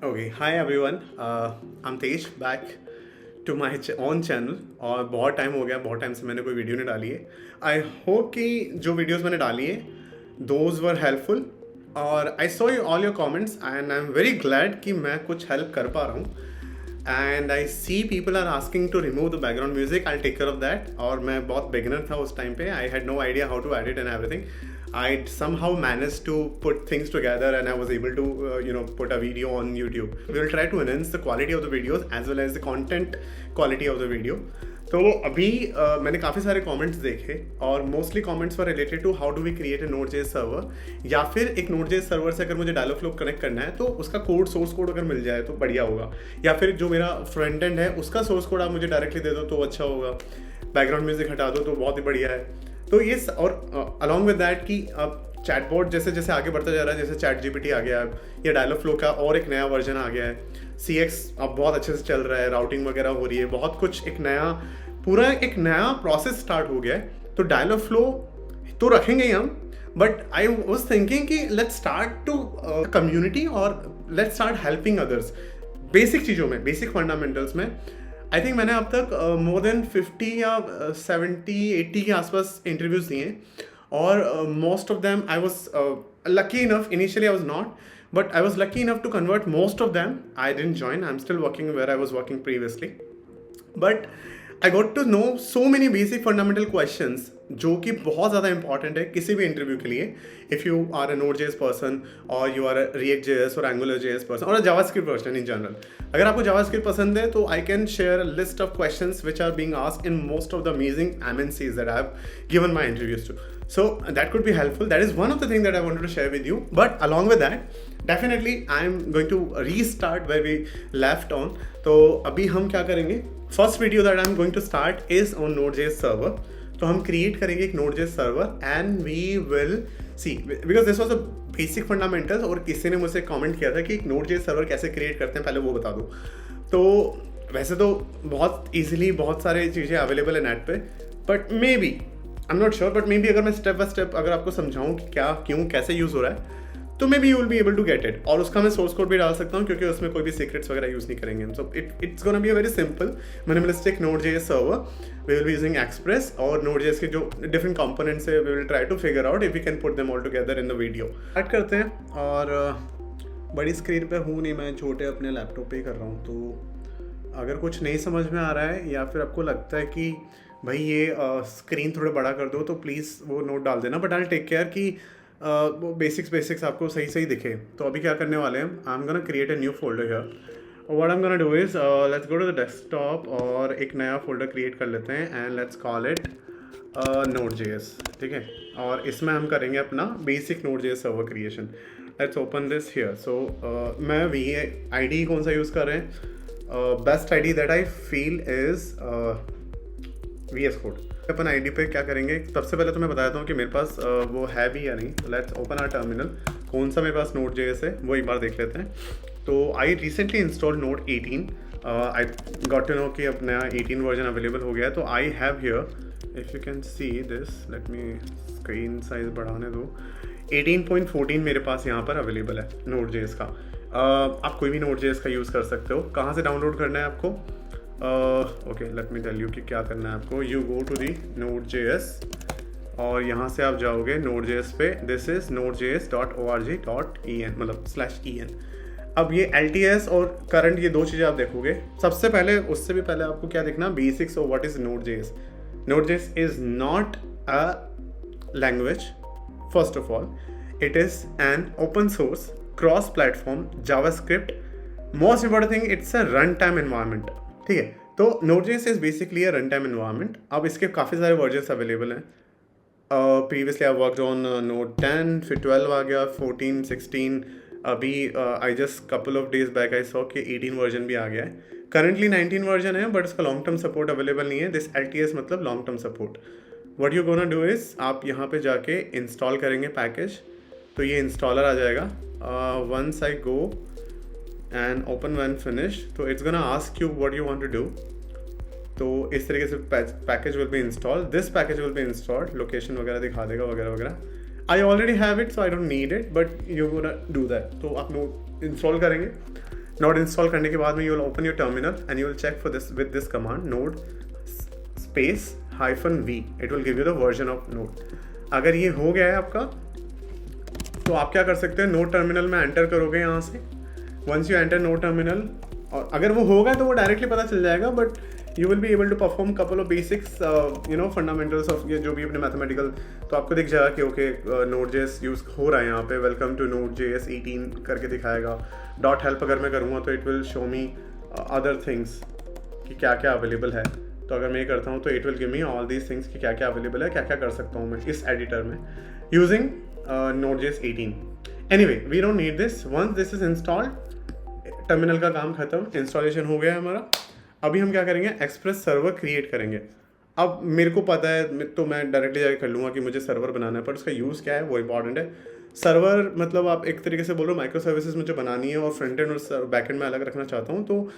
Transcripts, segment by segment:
Okay hi everyone I am Tej back to my own channel. और बहुत time हो गया, बहुत टाइम से मैंने कोई वीडियो नहीं डाली है। आई होप कि जो वीडियोस मैंने डाली है दोज वर हेल्पफुल। और I saw you all your comments and I am very glad कि मैं कुछ हेल्प कर पा रहा हूँ। And I see people are asking to remove the background music, I take care of that. और मैं बहुत बिगिनर था उस टाइम पे, I had no idea how to edit and everything. I somehow managed to put things together and I was able to put a video on YouTube. We will try to enhance the quality of the videos as well as the content quality of the video. तो अभी मैंने काफ़ी सारे comments देखे और mostly comments were related to how do we create a Node.js server, या फिर एक Node.js सर्वर से अगर मुझे Dialogflow कनेक्ट करना है तो उसका कोड, सोर्स कोड अगर मिल जाए तो बढ़िया होगा, या फिर जो मेरा फ्रंट एंड है उसका सोर्स कोड आप मुझे डायरेक्टली दे दो तो अच्छा होगा, बैकग्राउंड म्यूजिक हटा दो तो बहुत ही बढ़िया है। तो ये और अलॉन्ग विद दैट कि अब चैटबॉट जैसे जैसे आगे बढ़ता जा रहा है, जैसे चैट जीपीटी आ गया है या Dialogflow का और एक नया वर्जन आ गया है, CX अब बहुत अच्छे से चल रहा है, राउटिंग वगैरह हो रही है, बहुत कुछ एक नया पूरा एक नया प्रोसेस स्टार्ट हो गया है। तो Dialogflow तो रखेंगे ही हम, बट आई वॉज थिंकिंग कि लेट्स स्टार्ट टू कम्युनिटी और let's start helping others basic चीज़ों में, बेसिक फंडामेंटल्स में। आई थिंक मैंने अब तक मोर देन 50 या 70-80 के आसपास इंटरव्यूज़ दिए हैं और most of them I was lucky enough, initially I was not, but I was lucky enough to convert most of them. I didn't join, I'm still working where I was working previously, but I got to know so many basic fundamental questions जो कि बहुत ज़्यादा important है किसी भी interview के लिए। If you are a Node.js person और यू आर अ React.js और AngularJS पर्सन और a JavaScript person in general, अगर आपको JavaScript पसंद है तो I can share a list of questions which are being asked in most of the amazing MNCs that I have given my interviews to. So that could be helpful. That is one of the things that I wanted to share with you. But along with that, definitely I'm going to restart where we left on. तो अभी हम क्या करेंगे? First video that I'm going to start is on Node.js server. तो हम create करेंगे एक Node.js server and we will see, because this was a basic fundamentals और किसी ने मुझसे comment किया था कि एक Node.js server कैसे create करते हैं, पहले वो बता दो। तो वैसे तो बहुत easily बहुत सारे चीज़ें available है नेट पे, but maybe I am not sure, but may be अगर मैं स्टेप बाय स्टेप अगर आपको समझाऊँ कि क्या, क्यों, कैसे यूज़ हो रहा है तो maybe you will be able to get it. और उसका मैं सोर्स कोड भी डाल सकता हूँ क्योंकि उसमें कोई भी सीक्रेट्स वगैरह यूज़ नहीं करेंगे हम। So it's gonna be a very simple minimalistic Node.js server. We will be using express और Node.js के जो डिफरेंट कंपोनेंट्स है we will try to figure out if we can put them all together in the video. Start करते हैं। और बड़ी screen पे हूँ नहीं, मैं छोटे अपने लैपटॉप पे ही कर रहा हूँ, तो अगर कुछ नहीं समझ में आ रहा है या फिर आपको लगता है कि भाई ये स्क्रीन थोड़ा बड़ा कर दो तो प्लीज़ वो नोट डाल देना, but I will take care कि वो बेसिक्स आपको सही सही दिखे। तो अभी क्या करने वाले हैं, I am gonna create a new folder here. What I am gonna do is let's go to the desktop और एक नया फोल्डर क्रिएट कर लेते हैं and let's call it Node.js, ठीक है। और इसमें हम करेंगे अपना basic Node.js server creation. Let's open this here. So मैं ID कौन सा यूज़ कर रहे हैं, best ID that I feel is VS code. अपन ID पे क्या करेंगे, सबसे पहले तो मैं बताता हूँ कि मेरे पास वो है भी या नहीं। तो लेट्स ओपन आवर टर्मिनल, कौन सा मेरे पास Node.js है वो एक बार देख लेते हैं। तो I recently install Node 18। I got to know कि अब नया 18 वर्जन अवेलेबल हो गया है। तो I have here, if you can see this, let me screen size बढ़ाने दो। 18.14 मेरे पास यहाँ पर अवेलेबल है Node.js का। आप कोई भी Node.js का यूज़ कर सकते हो। कहाँ से डाउनलोड करना है आपको, okay let me tell you कि क्या करना है आपको। You go to the Node.js और यहाँ से आप जाओगे Node.js पे, दिस इज़ nodejs.org.en मतलब /en। अब ये LTS और करंट ये दो चीज़ें आप देखोगे। सबसे पहले, उससे भी पहले आपको क्या देखना, basics of what is Node.js। Node.js is not a language, first of all it is an open source cross platform JavaScript. Most important thing, it's a run time environment, ठीक है। तो Node.js is basically a run time environment. अब इसके काफ़ी सारे versions available हैं। Previously I worked on Node 10, फिर 12 आ गया, 14, 16, अभी I just couple of days back I saw कि 18 वर्जन भी आ गया है। करंटली 19 वर्जन है बट उसका लॉन्ग टर्म सपोर्ट अवेलेबल नहीं है। दिस LTS मतलब long term support. What you gonna do is, आप यहाँ पे जाके इंस्टॉल करेंगे पैकेज, तो ये इंस्टॉलर आ जाएगा। Once I go and open when finished, तो it's gonna ask you what you want to do। तो इस तरीके से package will be install, this package will be installed, location वगैरह दिखा देगा वगैरह वगैरह। I already have it so I don't need it, but you gonna do that. तो आप इंस्टॉल करेंगे नोड इंस्टॉल करने के बाद में you will open your terminal and you will check for this with this command node space -v, it will give you the version of node. अगर ये हो गया है आपका तो आप क्या कर सकते हैं, नोड टर्मिनल में एंटर करोगे यहाँ से। Once you enter node terminal, और अगर वो होगा तो वो डायरेक्टली पता चल जाएगा, but you will be able to perform couple of basics fundamentals of ये जो भी अपने मैथमेटिकल, तो आपको दिख जाएगा कि ओके Node.js यूज़ हो रहा है यहाँ पे, वेलकम टू Node.js 18 करके दिखाएगा। डॉट हेल्प अगर मैं करूँगा तो it will show me other things कि क्या क्या अवेलेबल है। तो अगर मैं ये करता हूँ तो it will give me all these things कि क्या क्या अवेलेबल है, क्या क्या कर सकता हूँ मैं इस एडिटर में using Node.js 18। Anyway we don't need this, once this is installed, terminal का काम खत्म, इंस्टॉलेशन हो गया है हमारा। अभी हम क्या करेंगे, एक्सप्रेस सर्वर क्रिएट करेंगे। अब मेरे को पता है तो मैं डायरेक्टली जाकर कर लूँगा कि मुझे सर्वर बनाना है, पर उसका यूज़ क्या है वो इंपॉर्टेंट है। सर्वर मतलब आप एक तरीके से बोलो माइक्रो सर्विसेज मुझे बनानी है और फ्रंट एंड और बैक एंड में अलग रखना चाहता हूँ, तो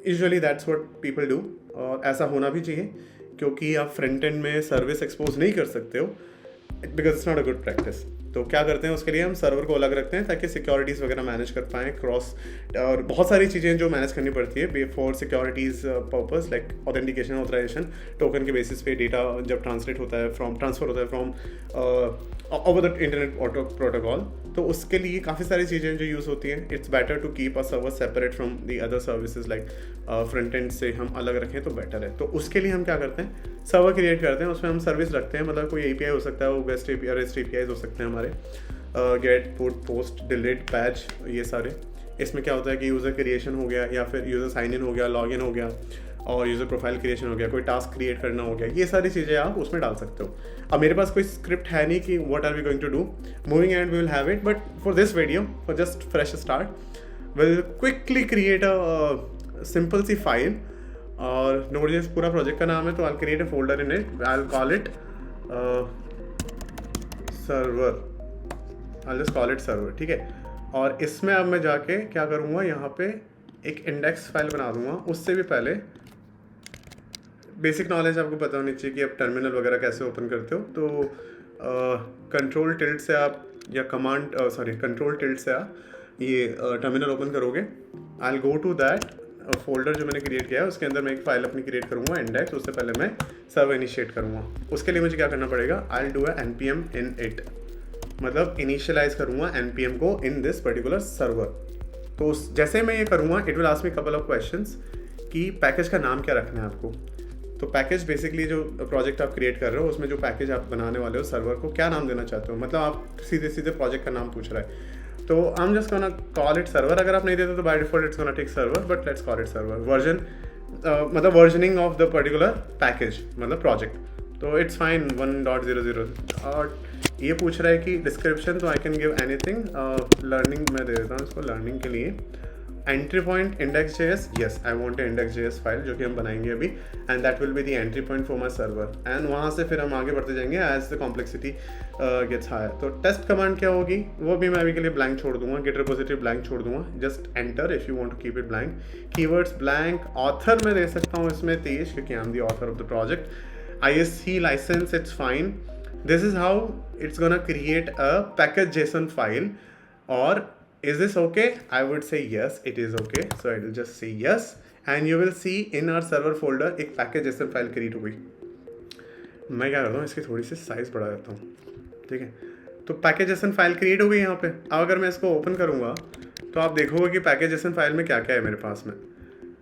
usually that's what people do, और ऐसा होना भी चाहिए, क्योंकि आप फ्रंट एंड में सर्विस एक्सपोज नहीं कर सकते हो because it's not a good practice. तो क्या करते हैं उसके लिए हम सर्वर को अलग रखते हैं ताकि सिक्योरिटीज़ वगैरह मैनेज कर पाएँ, क्रॉस और बहुत सारी चीज़ें जो मैनेज करनी पड़ती है for securities purpose, like authentication, authorisation, token के बेसिस पे डेटा जब ट्रांसलेट होता है ट्रांसफ़र होता है from over the internet protocol, तो उसके लिए काफ़ी सारी चीज़ें जो यूज़ होती हैं। It's better to keep a server separate from the other services, like front end से हम अलग रखें तो बेटर है। तो उसके लिए हम क्या करते हैं, सर्वर क्रिएट करते हैं, उसमें हम सर्विस रखते हैं, मतलब कोई API हो सकता है, वो गेस्ट API, REST APIs हो सकते हैं हमारे, get, put, post, delete, patch, ये सारे। इसमें क्या होता है कि यूज़र क्रिएशन हो गया, या फिर यूज़र साइन इन हो गया, लॉग इन हो गया, और यूज़र प्रोफाइल क्रिएशन हो गया, कोई टास्क क्रिएट करना हो गया, ये सारी चीज़ें आप उसमें डाल सकते हो। अब मेरे पास कोई स्क्रिप्ट है नहीं कि what are we going to do, moving and we will have it, but for this video, for just fresh start, will quickly create a simple C file, और Node.js पूरा प्रोजेक्ट का नाम है, तो I create a folder in it, I will call it server, I just call it server, ठीक है। और इसमें अब मैं जाके क्या करूँगा, यहाँ पे एक इंडेक्स फाइल बना दूँगा। उससे भी पहले बेसिक नॉलेज आपको पता होनी चाहिए कि आप टर्मिनल वगैरह कैसे ओपन करते हो। तो कंट्रोल टिल्ट से आप, या कंट्रोल टिल्ट से आप ये टर्मिनल ओपन करोगे। I will go to that folder जो मैंने क्रिएट किया है, उसके अंदर मैं एक फाइल अपनी क्रिएट करूँगा इंडेक्स। उससे पहले मैं सर्वर इनिशिएट करूँगा। उसके लिए मुझे क्या करना पड़ेगा, I will do a npm in it, मतलब इनिशियलाइज करूँगा npm को इन दिस पर्टिकुलर सर्वर। तो जैसे मैं ये करूँगा, it will ask me couple of questions कि पैकेज का नाम क्या रखना है आपको। तो पैकेज बेसिकली जो प्रोजेक्ट आप क्रिएट कर रहे हो, उसमें जो पैकेज आप बनाने वाले हो सर्वर को क्या नाम देना चाहते हो, मतलब आप सीधे सीधे प्रोजेक्ट का नाम पूछ रहा है। तो I am just gonna call it server. अगर आप नहीं देते तो by default it's gonna take server, but let's call it server. Version मतलब versioning of the particular package, मतलब प्रोजेक्ट। तो इट्स फाइन 1.00। और ये पूछ रहा है कि डिस्क्रिप्शन, तो I can give anything. Learning मैं दे देता हूँ इसको, लर्निंग के लिए entry point index.js, yes I want a index.js file जो कि हम बनाएंगे अभी, and that will be the entry point for my server. And वहाँ से फिर हम आगे बढ़ते जाएंगे as the complexity gets higher. तो टेस्ट कमांड क्या होगी वो भी मैं अभी के लिए ब्लैंक छोड़ दूंगा, गेट रिपोजिटरी ब्लैंक छोड़ दूंगा, just enter if you want to keep it blank. Keywords blank. Author मैं दे सकता हूँ इसमें तेज, क्योंकि I am the author of the project. ISC license, it's fine. This is how it's gonna create a package.json file. Or is this okay? I would say yes, it is okay. So I will just say yes, and you will see in our server folder एक package.json file create हो गई। मैं क्या करता हूँ, इसकी थोड़ी सी size बढ़ा देता हूँ, ठीक है। तो package.json file create हो गई यहाँ पे। अब अगर मैं इसको ओपन करूँगा तो आप देखोगे कि package.json file में क्या क्या है मेरे पास में।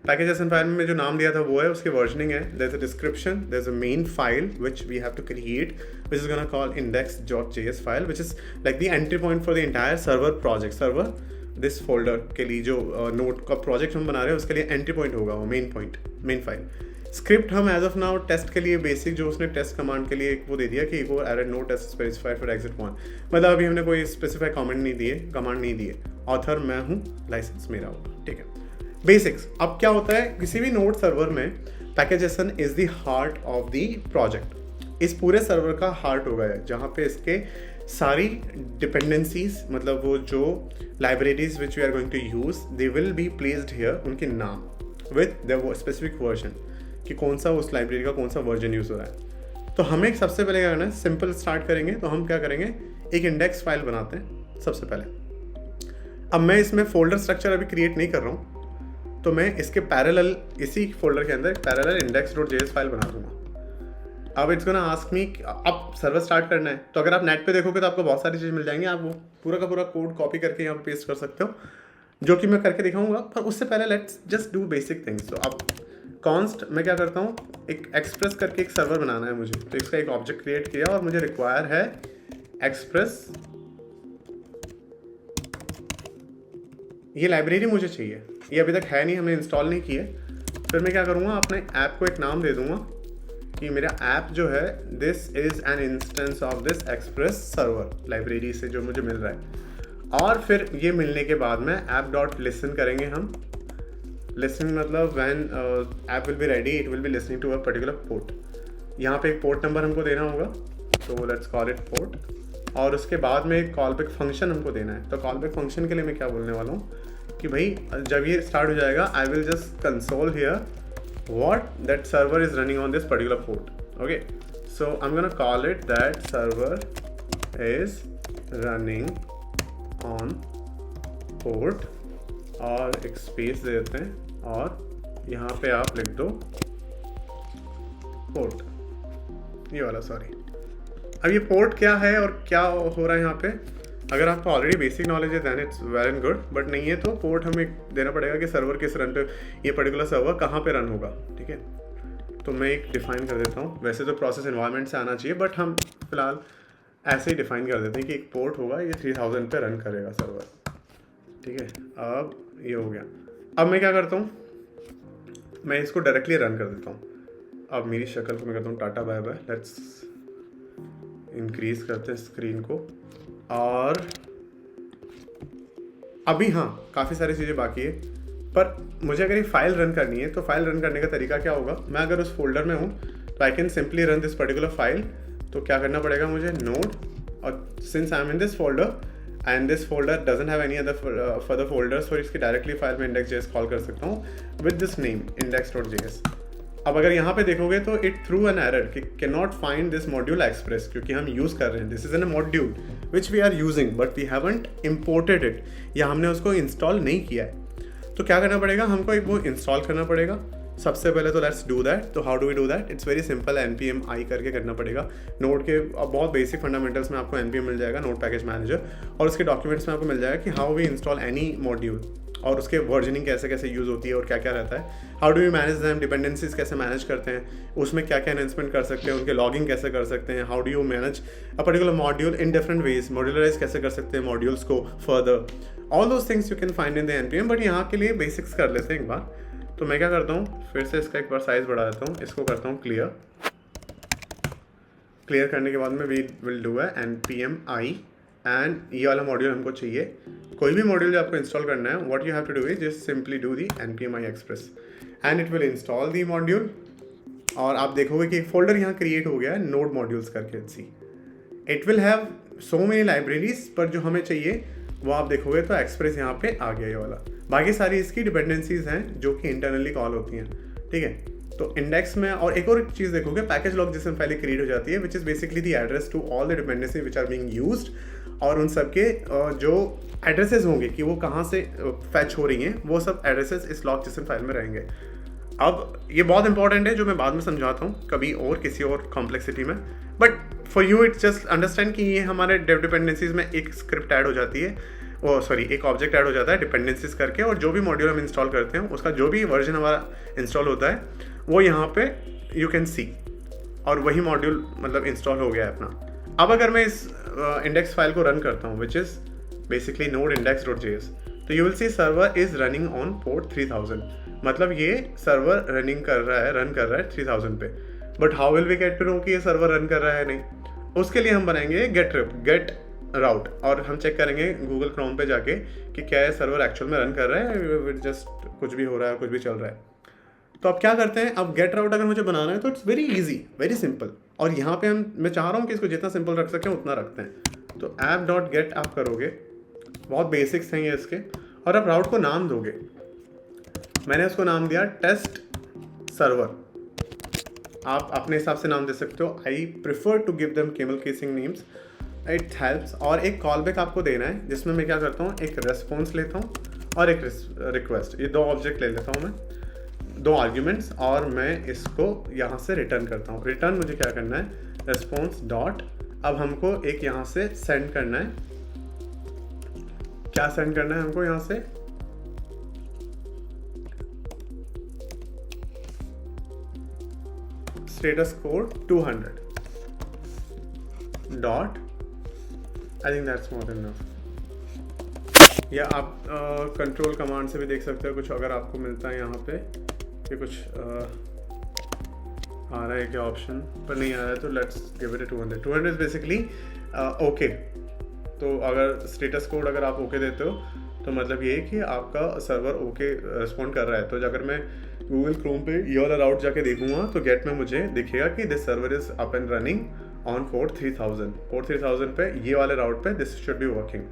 पैकेज.json फाइल में जो नाम दिया था वो है, उसकी वर्जनिंग है, there is a description, there is a main file which we have to create, which is gonna call index.js file, which is like the entry point for the entire server project. Server this folder के लिए जो node का project हम बना रहे हैं उसके लिए एंट्री पॉइंट होगा वो main point, main file. Script हम एज ऑफ नाउ टेस्ट के लिए बेसिक जो उसने टेस्ट कमांड के लिए वो दे दिया कि वो added no test specified for exit 1, मतलब अभी हमने कोई स्पेसिफाइड कमेंट नहीं दिए, कमांड नहीं दिए। ऑथर मैं हूँ, लाइसेंस मेरा होगा, ठीक है। बेसिक्स। अब क्या होता है किसी भी नोड सर्वर में, पैकेज.json is the heart of the project. इस पूरे सर्वर का हार्ट होगा है, जहाँ पे इसके सारी डिपेंडेंसीज, मतलब वो जो libraries which we are going to use, they will be placed here, उनके नाम विथ द स्पेसिफिक वर्जन, कि कौन सा उस लाइब्रेरी का कौन सा वर्जन यूज़ हो रहा है। तो हमें सबसे पहले क्या करना है, सिंपल स्टार्ट करेंगे। तो हम क्या करेंगे, एक इंडेक्स फाइल बनाते हैं सबसे पहले। अब मैं इसमें फोल्डर स्ट्रक्चर अभी क्रिएट नहीं कर रहा हूँ, तो मैं इसके पैरेलल इसी फोल्डर के अंदर पैरेलल index.js फाइल बना दूंगा। अब इट्स गोना आस्क मी, अब सर्वर स्टार्ट करना है, तो अगर आप नेट पे देखोगे तो आपको बहुत सारी चीज़ मिल जाएंगी, आप वो पूरा का पूरा कोड कॉपी करके यहाँ पे पेस्ट कर सकते हो, जो कि मैं करके दिखाऊंगा। पर उससे पहले let's just do basic things. तो अब कॉन्स्ट मैं क्या करता हूँ, एक एक्सप्रेस करके एक सर्वर बनाना है मुझे, तो इसका एक ऑब्जेक्ट क्रिएट किया और मुझे रिक्वायर है एक्सप्रेस, ये लाइब्रेरी मुझे चाहिए, ये अभी तक है नहीं, हमने इंस्टॉल नहीं की है। फिर मैं क्या करूँगा, अपने ऐप को एक नाम दे दूँगा कि मेरा ऐप जो है this is an instance of this express server library से जो मुझे मिल रहा है। और फिर ये मिलने के बाद में ऐप डॉट लिसन करेंगे हम। लिसनिंग मतलब when app will be ready it will be listening to a particular port. यहाँ पे एक पोर्ट नंबर हमको देना होगा, तो लेट्स कॉल इट पोर्ट। और उसके बाद में एक कॉल बैक फंक्शन हमको देना है। तो कॉल बैक फंक्शन के लिए मैं क्या बोलने वाला हूँ कि भाई जब ये स्टार्ट हो जाएगा I will just console here what that server is running on this particular port. Okay, so I'm gonna call it that server is running on port और एक स्पेस दे देते हैं और यहाँ पे आप लिख दो पोर्ट, ये वाला सॉरी। अब ये पोर्ट क्या है और क्या हो रहा है यहाँ पे, अगर आपको ऑलरेडी बेसिक नॉलेज है then it's well and good, but नहीं है तो पोर्ट हमें देना पड़ेगा कि सर्वर किस रन पे, ये पर्टिकुलर सर्वर कहाँ पे रन होगा। ठीक है, तो मैं एक डिफ़ाइन कर देता हूँ। वैसे तो प्रोसेस एनवायरनमेंट से आना चाहिए, बट हम फिलहाल ऐसे ही डिफ़ाइन कर देते हैं कि एक पोर्ट होगा, ये 3000 पे रन करेगा सर्वर। ठीक है, अब ये हो गया। अब मैं क्या करता हूँ, मैं इसको डायरेक्टली रन कर देता हूँ। अब मेरी शक्ल को मैं कहता हूँ tata bye bye, let's increase करते हैं स्क्रीन को। और अभी हाँ काफ़ी सारी चीज़ें बाकी है, पर मुझे अगर ये फाइल रन करनी है तो फाइल रन करने का तरीका क्या होगा, मैं अगर उस फोल्डर में हूँ तो I can simply run this particular file. तो क्या करना पड़ेगा मुझे, नोड, और since I am in this folder and this folder doesn't have any other further folders, और इसकी डायरेक्टली फाइल में index.js कॉल कर सकता हूँ विद दिस नेम index.js। अब अगर यहाँ पे देखोगे तो इट थ्रू एन एरर कि can not find this module express, क्योंकि हम यूज़ कर रहे हैं, this is an module which we are using but we haven't imported it, या हमने उसको इंस्टॉल नहीं किया है। तो क्या करना पड़ेगा, हमको एक वो इंस्टॉल करना पड़ेगा सबसे पहले। तो लेट्स डू दैट। तो how do we do that, it's very simple, npm i करके करना पड़ेगा। नोड के बहुत बेसिक फंडामेंटल्स में आपको npm मिल जाएगा, नोड पैकेज मैनेजर, और उसके डॉक्यूमेंट्स में आपको मिल जाएगा कि how we install any module और उसके वर्जनिंग कैसे कैसे यूज़ होती है और क्या क्या रहता है, how do we manage them, dependencies कैसे मैनेज करते हैं, उसमें क्या क्या एनहेंसमेंट कर सकते हैं, उनके लॉगिंग कैसे कर सकते हैं, how do you manage a particular module in different ways, modularise कैसे कर सकते हैं मॉड्यूल्स को further, all those things you can find in the npm। But यहाँ के लिए बेसिक्स कर लेते हैं एक बार। तो मैं क्या करता हूँ, फिर से इसका एक बार साइज़ बढ़ा देता हूँ, इसको करता हूँ क्लियर। क्लियर करने के बाद में वी विल डू है npm i, एंड ये वाला मॉड्यूल हमको चाहिए। कोई भी मॉड्यूल जो आपको इंस्टॉल करना है, what you have to do is just simply do the npm i express and it will install the module. और आप देखोगे कि एक फोल्डर यहाँ क्रिएट हो गया है नोड मॉड्यूल्स करके। See it will have so many libraries, पर जो हमें चाहिए वो आप देखोगे तो एक्सप्रेस यहाँ पे आ गया ये वाला। बाकी सारी इसकी डिपेंडेंसीज हैं जो कि इंटरनली कॉल होती हैं। ठीक है, तो इंडेक्स में और एक और चीज़ देखोगे, पैकेज लॉग जिसमें पहले क्रिएट हो जाती है, which is basically the address to all the dependency which are being used, और उन सब के जो एड्रेसेस होंगे कि वो कहाँ से फैच हो रही हैं, वो सब एड्रेसेस इस लॉग जिसम फाइल में रहेंगे। अब ये बहुत इंपॉर्टेंट है, जो मैं बाद में समझाता हूँ कभी और किसी और कॉम्प्लेक्सिटी में, but for you it's just understand कि ये हमारे डेव डिपेंडेंसीज में एक स्क्रिप्ट ऐड हो जाती है, वो सॉरी एक ऑब्जेक्ट ऐड हो जाता है डिपेंडेंसीज करके, और जो भी मॉड्यूल हम इंस्टॉल करते हैं उसका जो भी वर्जन हमारा इंस्टॉल होता है वो यहाँ पे यू कैन सी, और वही मॉड्यूल मतलब इंस्टॉल हो गया है अपना। अब अगर मैं इस इंडेक्स फाइल को रन करता हूँ विच इज़ बेसिकली नोड index.js, तो you will see server is running on port 3000, मतलब ये सर्वर रन कर रहा है 3000 पे। But how will we get to know कि ये सर्वर रन कर रहा है नहीं, उसके लिए हम बनाएंगे गेट राउट, और हम चेक करेंगे गूगल क्रोम पे जाके कि क्या ये सर्वर एक्चुअल में रन कर रहा है, जस्ट कुछ भी हो रहा है, कुछ भी चल रहा है। तो अब क्या करते हैं, अब गेट राउट अगर मुझे बनाना है तो it's very easy, very simple, और यहाँ पे मैं चाह रहा हूँ कि इसको जितना सिंपल रख सकें उतना रखते हैं। तो app.get आप करोगे, बहुत बेसिक्स हैं ये इसके, और आप राउट को नाम दोगे। मैंने उसको नाम दिया टेस्ट सर्वर, आप अपने हिसाब से नाम दे सकते हो। I prefer to give them camel casing names it helps. और एक कॉल बैक आपको देना है जिसमें मैं क्या करता हूँ, एक रेस्पॉन्स लेता हूँ और एक रिक्वेस्ट, ये दो ऑब्जेक्ट ले लेता हूँ मैं, दो आर्ग्यूमेंट्स, और मैं इसको यहाँ से रिटर्न करता हूँ। रिटर्न मुझे क्या करना है, रेस्पॉन्स डॉट, अब हमको एक यहाँ से सेंड करना है, क्या सेंड करना है हमको यहाँ से, status code 200 dot, I think that's more than enough. या आप कंट्रोल कमांड से भी देख सकते हो कुछ अगर आपको मिलता है यहाँ पे कि कुछ आ रहा है क्या ऑप्शन, पर नहीं आ रहा है तो let's give it 200। 200 is basically okay. तो अगर स्टेटस कोड अगर आप ओके देते हो तो मतलब ये है कि आपका सर्वर ओके रिस्पॉन्ड कर रहा है। तो अगर मैं गूगल क्रोम पे ये वाला राउट जाके देखूंगा तो गेट में मुझे दिखेगा कि this server is up and running on port 3000। Port 3000 पे ये वाले राउट पे दिस शुड बी वर्किंग।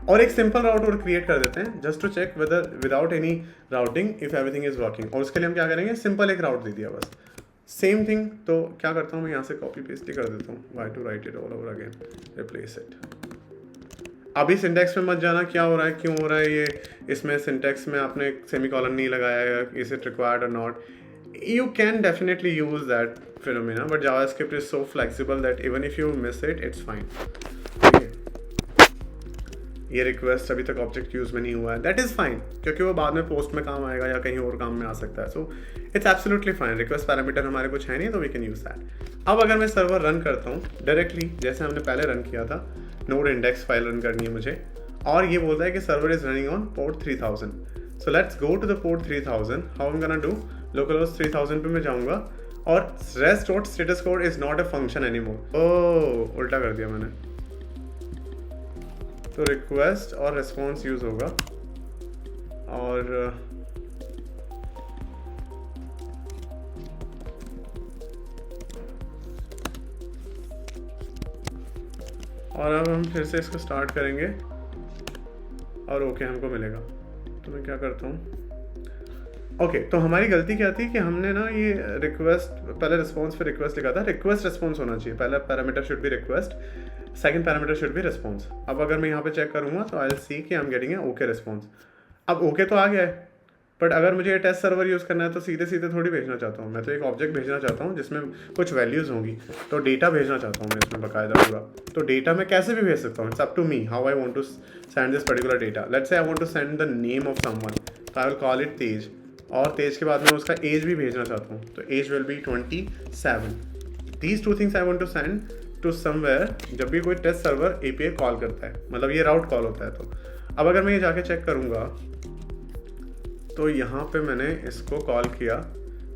और एक सिंपल राउट और क्रिएट कर देते हैं just to check whether without any routing if everything is working. और उसके लिए हम क्या करेंगे, सिंपल एक राउट दे दिया बस, सेम थिंग। तो क्या करता हूँ मैं यहाँ से कॉपी पेस्ट ही कर देता हूँ, why to write it all over again, replace it. अभी सिंटेक्स में मत जाना क्या हो रहा है, क्यों हो रहा है ये, इसमें सिंटेक्स में आपने सेमीकोलन नहीं लगाया है, इज इट रिक्वायर्ड और not. You can definitely use that phenomena, but JavaScript is so flexible that even if you miss it, it's fine. Okay. ये रिक्वेस्ट अभी तक ऑब्जेक्ट यूज में नहीं हुआ है, दैट इज़ फाइन, क्योंकि वो बाद में पोस्ट में काम आएगा या कहीं और काम में आ सकता है। So it's absolutely fine. Request parameter हमारे कुछ है नहीं तो वी कैन यूज दैट। अब अगर मैं सर्वर रन करता हूँ डायरेक्टली जैसे हमने पहले रन किया था, नोड इंडेक्स फाइल रन करनी है मुझे, और ये बोलता है कि server is running on port 3000। So let's go to the port 3000। How I am gonna do, localhost 3000 पे मैं जाऊँगा और rest dot status code is not a function anymore. Oh, उल्टा कर दिया मैंने। तो रिक्वेस्ट और रिस्पॉन्स यूज होगा और अब हम फिर से इसको स्टार्ट करेंगे और ओके हमको मिलेगा। तो मैं क्या करता हूँ, ओके तो हमारी गलती क्या थी कि हमने ना ये रिक्वेस्ट, पहले रिस्पॉन्स पे रिक्वेस्ट लिखा था, रिक्वेस्ट रिस्पॉन्स होना चाहिए, पहला parameter should be request, second parameter should be response. अब अगर मैं यहाँ पे चेक करूँगा तो आई विल सी कि I am getting a okay response. अब ओके तो आ गया है, बट अगर मुझे ये टेस्ट सर्वर यूज़ करना है तो सीधे सीधे थोड़ी भेजना चाहता हूँ मैं, तो एक ऑब्जेक्ट भेजना चाहता हूँ जिसमें कुछ वैल्यूज़ होंगी, तो डेटा भेजना चाहता हूँ मैं इसमें बाकायदा पूरा। तो डेटा मैं कैसे भी भेज सकता हूँ, it's up to me how I want to send this particular data. Let's say I want to send the name of someone, तो I will call it Tej, और तेज के बाद मैं उसका एज भी भेजना चाहता हूँ, तो age will be 27। These two things I want to send to somewhere जब भी कोई टेस्ट सर्वर API कॉल करता है, मतलब ये राउट कॉल होता है। तो अब अगर मैं ये जाके चेक करूँगा तो यहाँ पे मैंने इसको कॉल किया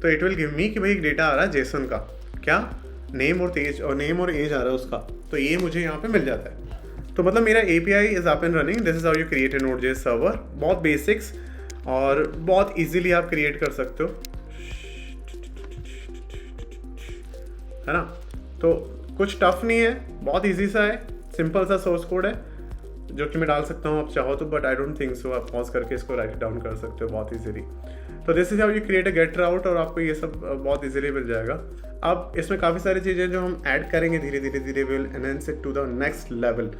तो इट विल गिव मी कि भाई एक डेटा आ रहा है जेसन का, क्या नेम और तेज और नेम और एज आ रहा है उसका, तो ये मुझे यहाँ पे मिल जाता है। तो मतलब मेरा API is up and running. This is how you create a Node.js server. बहुत बेसिक्स और बहुत इजीली आप क्रिएट कर सकते हो, है ना। तो कुछ टफ नहीं है, बहुत इजी सा है, सिंपल सा सोर्स कोड है जो कि मैं डाल सकता हूँ आप चाहो तो, but I don't think so. आप पॉज करके इसको राइट डाउन कर सकते हो बहुत इजीली। तो this is how you create a get route, और आपको ये सब बहुत इजीली मिल जाएगा। अब इसमें काफ़ी सारी चीज़ें जो हम ऐड करेंगे धीरे धीरे will enhance it to the next level.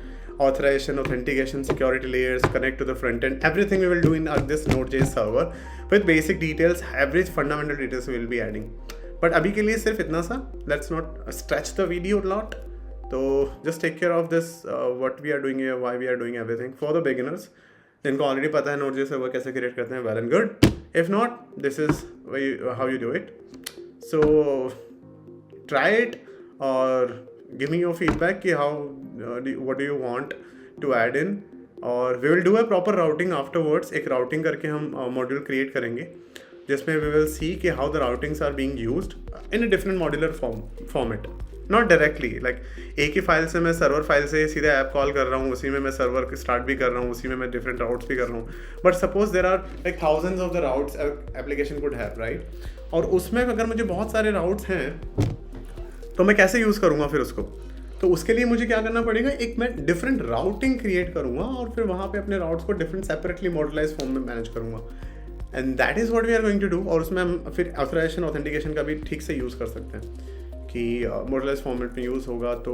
Authorization, authentication, security layers, connect to the front end, everything we will do in this Node.js server with basic details, every fundamental details we will be adding. But अभी के लिए सिर्फ इतना सा, let's not stretch the video a lot. तो just take care of this, what we are doing here, why we are doing everything for the beginners. जिनको already पता है Node.js server कैसे create करते हैं, well and good. If not, this is how you do it. So try it or give me your feedback कि how what do you want to add in, और we will do a proper routing afterwards. एक routing करके हम module create करेंगे जिसमें we will see कि how the routings are being used in a different modular format, not directly like एक ही file से मैं सर्वर फाइल से सीधा ऐप कॉल कर रहा हूँ, उसी में मैं सर्वर स्टार्ट भी कर रहा हूँ, उसी में मैं डिफरेंट राउट्स भी कर रहा हूँ। But suppose there are like thousands of the routes application could have, right. और उसमें अगर मुझे बहुत सारे राउट्स हैं तो मैं कैसे यूज़ करूँगा फिर उसको, तो उसके लिए मुझे क्या करना पड़ेगा, एक मैं डिफरेंट राउटिंग क्रिएट करूँगा और फिर वहाँ पे अपने राउट्स को डिफरेंट सेपरेटली मॉडलाइज फॉर्म में मैनेज करूँगा, and that is what we are going to do. और उसमें हम फिर ऑथराइजेशन ऑथेंटिकेशन का भी ठीक से यूज़ कर सकते हैं कि मॉडुलर फॉर्मेट में यूज़ होगा तो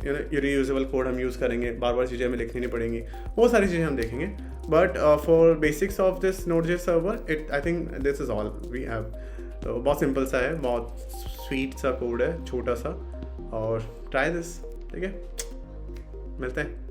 रीयूजेबल कोड हम यूज़ करेंगे, बार बार चीज़ें हमें लिखनी नहीं पड़ेंगी, वो सारी चीज़ें हम देखेंगे. But for basics of this Node.js server it I think this is all we have. तो बहुत सिंपल सा है, बहुत स्वीट सा कोड है, छोटा सा, और ट्राई दिस. ठीक है, मिलते हैं.